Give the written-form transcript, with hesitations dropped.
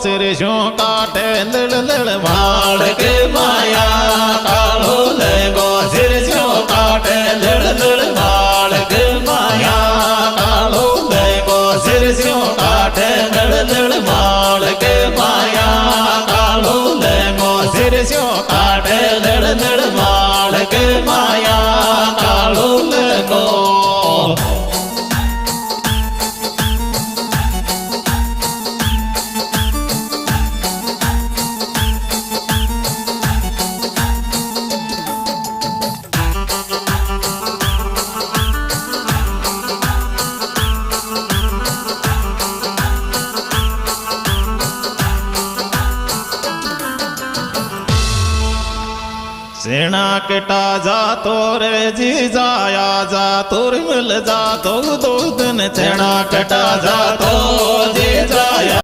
सिर शो काटे लड़ लड़ भाड़ के माया कालो लगो सिर शो काटे लड़ लड़ भाड़ के माया कालो लगो सिर शो काटे लड़ लड़ भाड़ के माया कालो लगो सिर शो काटे लड़ लड़ भाड़ के माया कालो लगो सेना कटा जा तोरे जी जाया जा तोर मिल जा तो दो दिन सेना कटा जा तो जी जाया